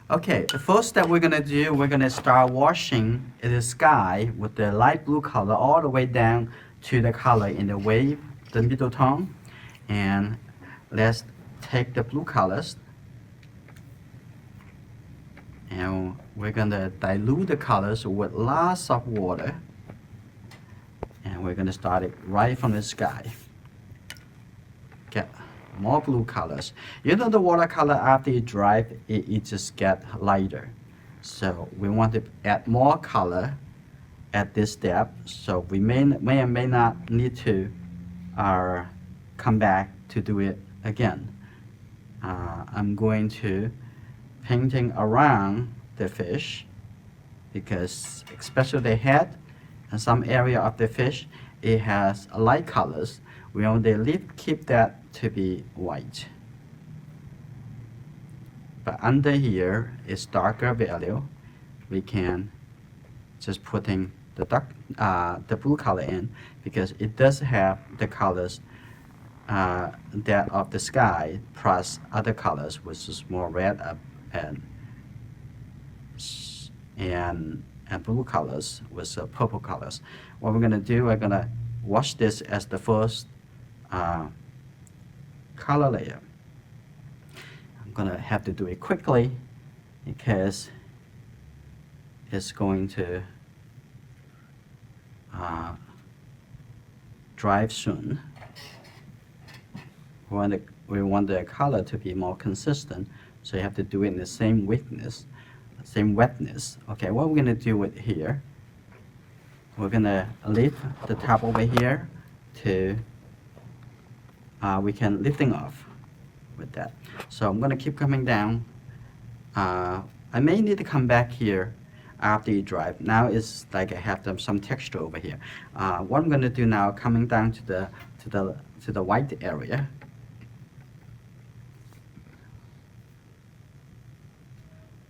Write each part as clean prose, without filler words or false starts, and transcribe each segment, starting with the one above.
Okay, the first step we're gonna do, we're gonna start washing the sky with the light blue color all the way down to the color in the wave, the middle tone. And let's take the blue colors and we're gonna dilute the colors with lots of water. And we're gonna start it right from the sky. Get more blue colors. You know the watercolor after you dry, it just get lighter. So we want to add more color at this step. So we may or may not need to come back to do it again. I'm going to painting around the fish because especially the head and some area of the fish, it has light colors. We only keep that to be white. But under here is darker value. We can just putting the blue color in because it does have the colors that of the sky plus other colors, which is more red and blue colors with purple colors. What we're gonna do, we're gonna wash this as the first color layer. I'm gonna have to do it quickly because it's going to dry soon. We want the color to be more consistent, so you have to do it in the same wetness. Okay, what we're gonna do with here, we're gonna lift the top over here to we can lifting off with that. So I'm gonna keep coming down. I may need to come back here after you dry. Now it's like I have some texture over here. What I'm gonna do now, coming down to the white area.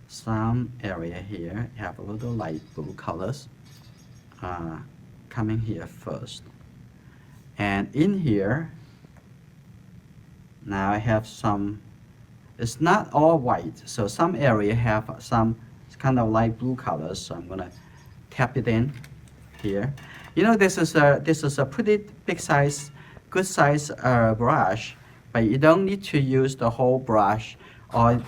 Some area here have a little light blue colors coming here first, and in here now I have some. It's not all white, so some area have some kind of light blue colors. So I'm gonna tap it in here. You know, this is a pretty big size, good size brush, but you don't need to use the whole brush or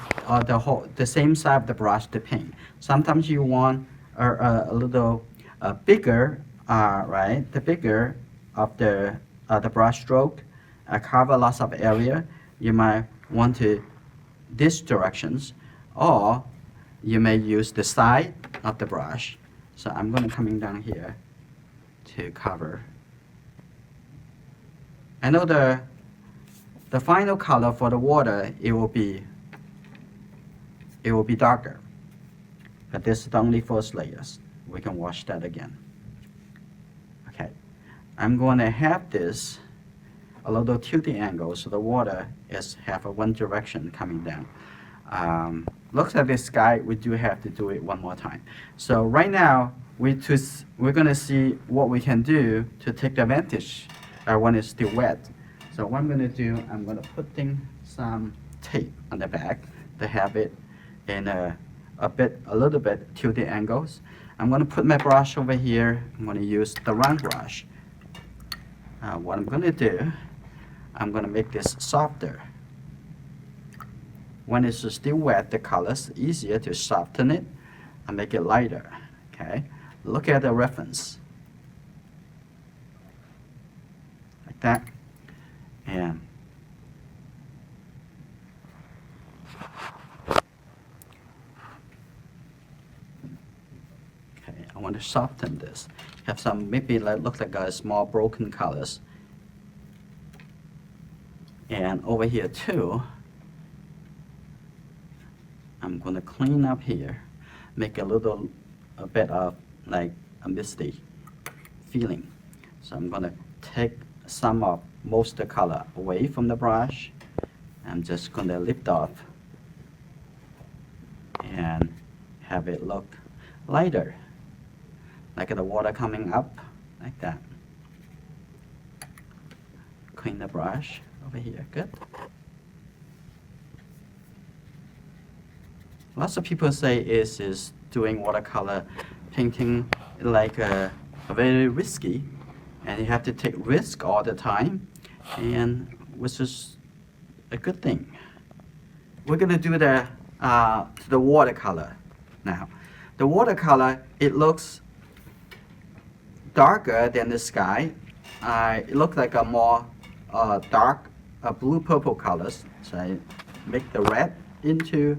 the same side of the brush to paint. Sometimes you want a little bigger, right? The bigger of the brush stroke cover lots of area. You might want to this directions, or you may use the side of the brush. So I'm going to coming down here to cover. I know the final color for the water, it will be darker, but this is the only first layers. We can wash that again. Okay, I'm going to have this a little tilted angle so the water is have a one direction coming down. Looks like this sky, we do have to do it one more time. So right now we're gonna see what we can do to take advantage when it's still wet. So what I'm gonna do, I'm gonna put some tape on the back to have it in a little bit tilted angles. I'm gonna put my brush over here. I'm gonna use the round brush. What I'm gonna do, I'm gonna make this softer. When it's still wet, the color's easier to soften it and make it lighter. Okay, look at the reference like that, and okay, I want to soften this. Have some maybe look like a small broken colors, and over here too. I'm going to clean up here, make a bit of like a misty feeling. So I'm going to take some of most of the color away from the brush. I'm just going to lift off and have it look lighter, like the water coming up, like that. Clean the brush over here, good. Lots of people say is doing watercolor painting like very risky, and you have to take risk all the time, and which is a good thing. We're gonna do the watercolor now. The watercolor, it looks darker than the sky. It looks like a more dark blue purple colors. So I make the red into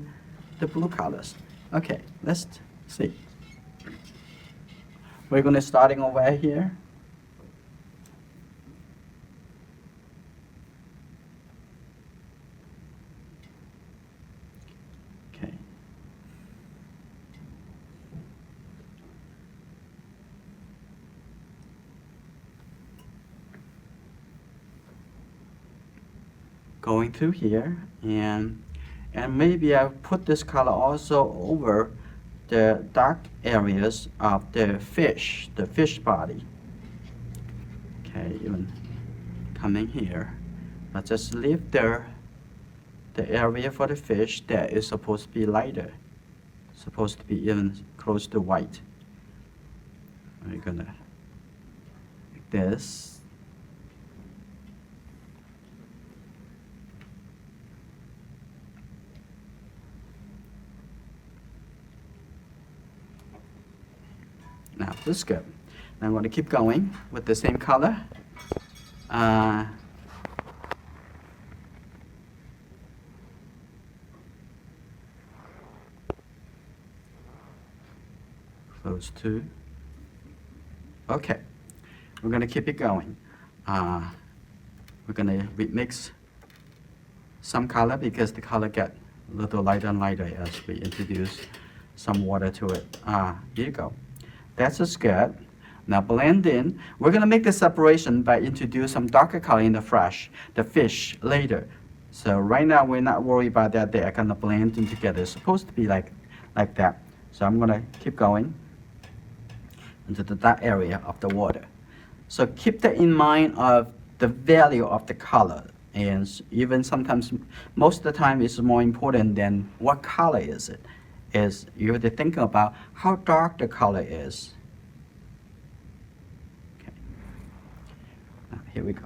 the blue colors. Okay, let's see. We're gonna starting over here. Okay. Going through here, and maybe I'll put this color also over the dark areas of the fish body. Okay, even coming here, but just leave the area for the fish that is supposed to be lighter, supposed to be even close to white. We're gonna like this. Now this is good. Now I'm going to keep going with the same color. Close to. Okay, we're going to keep it going. We're going to remix some color because the color get a little lighter and lighter as we introduce some water to it. Here you go. That's just good. Now blend in. We're gonna make the separation by introducing some darker color in the fish later. So right now we're not worried about that. They're gonna blend in together. It's supposed to be like that. So I'm gonna keep going into the dark area of the water. So keep that in mind of the value of the color. And even sometimes, most of the time, it's more important than what color is it. Is you have to think about how dark the color is. Okay. Now, here we go.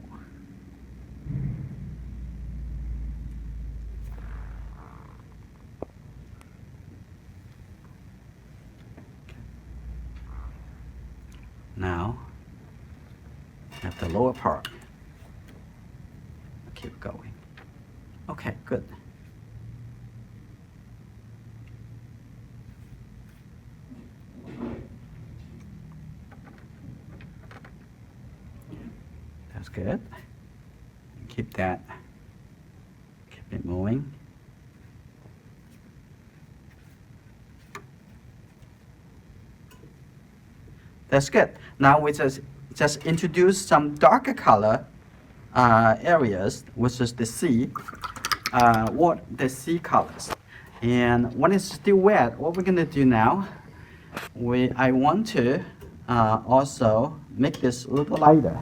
Now, at the lower part, keep going. Okay, good. That's good. Keep that. Keep it moving. That's good. Now we just introduce some darker color areas, which is the sea. The sea colors. And when it's still wet, what we're gonna do now? I want to also make this a little lighter.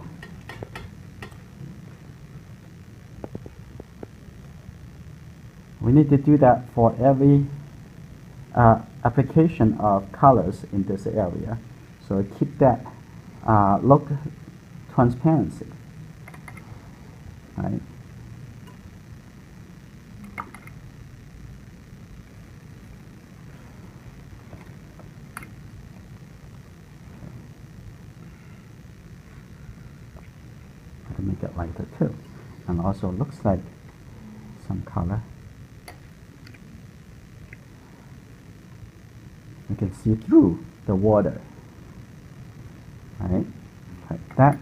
We need to do that for every application of colors in this area. So keep that look transparency. Right? To make it lighter too, and also looks like some color. You can see through the water. Right? Like that.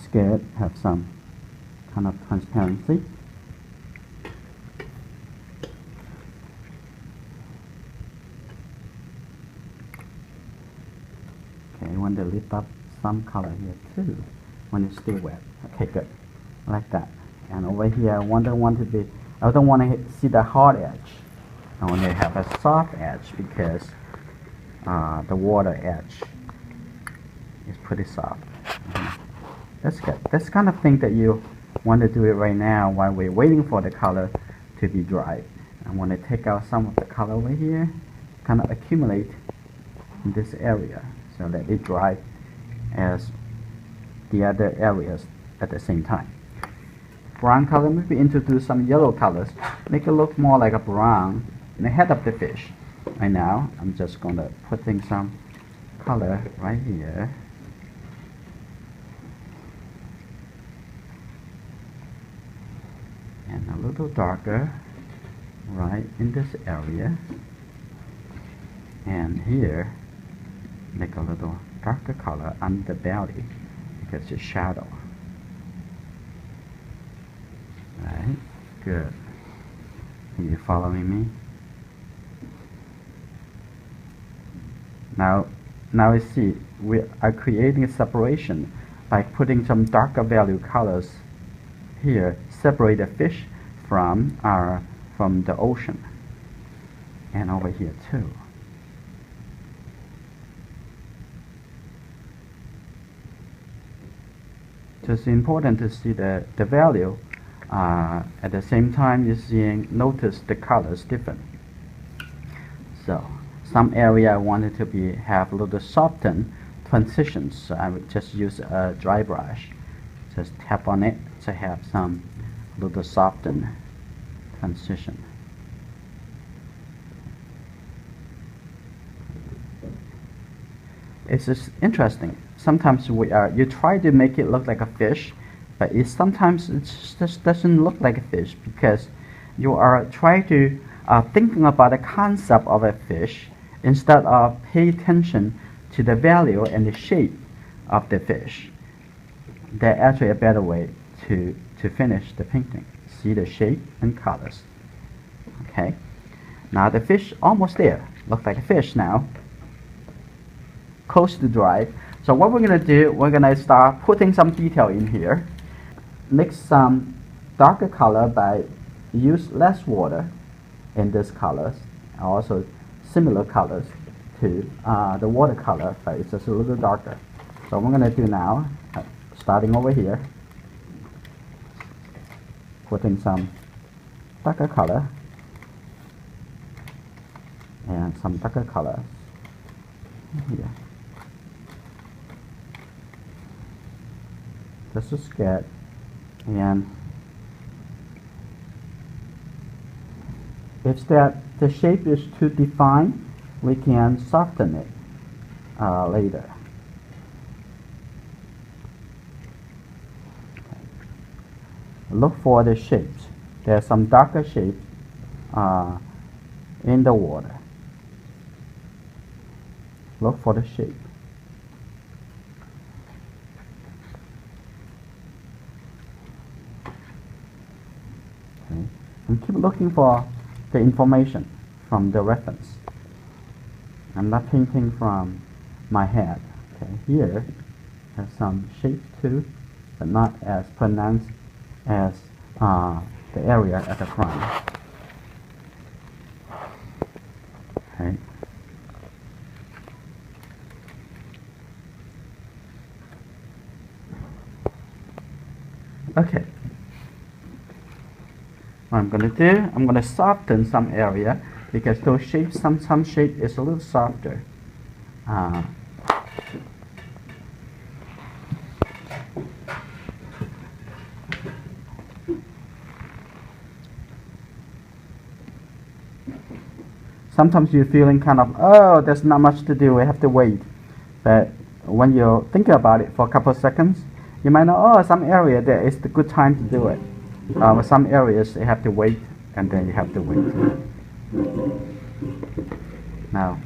Scared have some kind of transparency. Okay, I want to lift up some color here too when it's still wet. Okay, good. Like that. And over here, I don't want to see the hard edge. I want to have a soft edge because the water edge is pretty soft. That's good. That's kind of thing that you want to do it right now while we're waiting for the color to be dry. I want to take out some of the color over here, kind of accumulate in this area, so that it dry as the other areas at the same time. Brown color, maybe introduce some yellow colors, make it look more like a brown in the head of the fish. Right now, I'm just going to put in some color right here. And a little darker right in this area. And here, make a little darker color on the belly because it's shadow. Right, good. Are you following me? Now you see, we are creating a separation by putting some darker value colors here, separate the fish from the ocean, and over here too. So it's important to see the value. At the same time, notice the colors different. So some area I wanted to have a little softened transitions. So I would just use a dry brush, just tap on it to have some little softened transition. It's just interesting. Sometimes you try to make it look like a fish, but sometimes it just doesn't look like a fish because you are trying to thinking about the concept of a fish instead of pay attention to the value and the shape of the fish. That's actually a better way to finish the painting. See the shape and colors. Okay. Now the fish almost there. Looks like a fish now. Close to dry. So what we're going to do, we're going to start putting some detail in here. Mix some darker color by use less water in these colors. Also similar colors to the watercolor, but it's just a little darker. So what we're going to do now, starting over here, putting some darker color and some darker colors here. Just a sketch, and if the shape is too defined, we can soften it later. Look for the shapes. There are some darker shapes in the water. Look for the shape. Okay. And keep looking for the information from the reference. I'm not painting from my head. Okay, here has some shapes too, but not as pronounced as the area at the front. Okay. Okay. What I'm going to do, I'm going to soften some area because those shapes, some shape is a little softer. Sometimes you're feeling kind of, oh, there's not much to do, we have to wait. But when you're thinking about it for a couple of seconds, you might know, oh, some area there is the good time to do it. Some areas you have to wait, and then you have to wait. Now,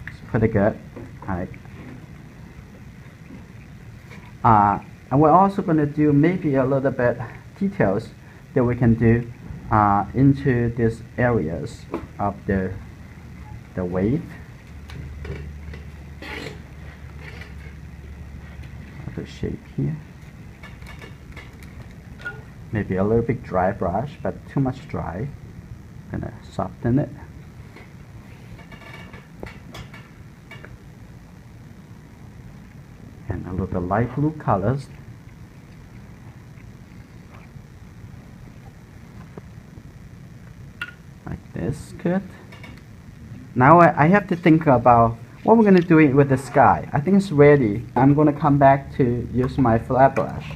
it's pretty good. All right. And we're also going to do maybe a little bit details that we can do into these areas of the wave. The shape here. Maybe a little bit dry brush, but too much dry. I'm gonna soften it. And a little light blue colors. Like That's good. Now I have to think about what we're going to do with the sky. I think it's ready. I'm going to come back to use my flat brush.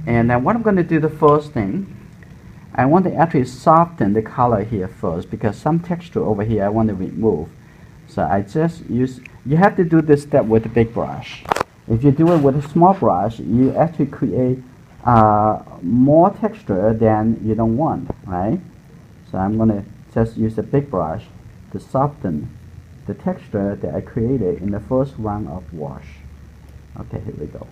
And then what I'm going to do the first thing, I want to actually soften the color here first because some texture over here I want to remove. So I just use, you have to do this step with a big brush. If you do it with a small brush, you actually create more texture than you don't want, right? So I'm going to just use a big brush to soften the texture that I created in the first round of wash. Okay, here we go.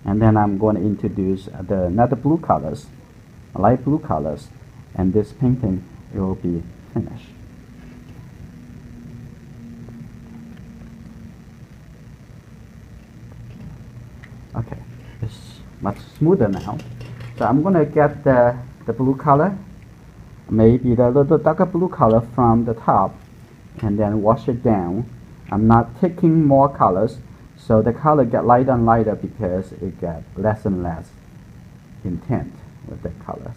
And then I'm going to introduce the another blue colors, light blue colors, and this painting it will be finished. Okay, it's much smoother now. So I'm going to get the blue color, maybe the little darker blue color from the top, and then wash it down. I'm not taking more colors, so the color get lighter and lighter because it get less and less intent with the colors.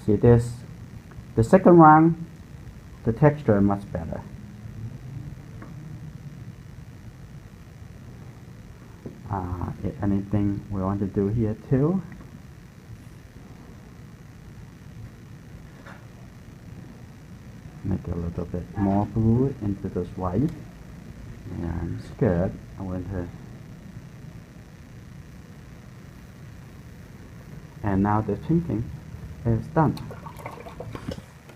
See this? The second round, the texture is much better. Anything we want to do here too? Make a little bit more blue into this white. And it's good. I want to. And now the painting is done.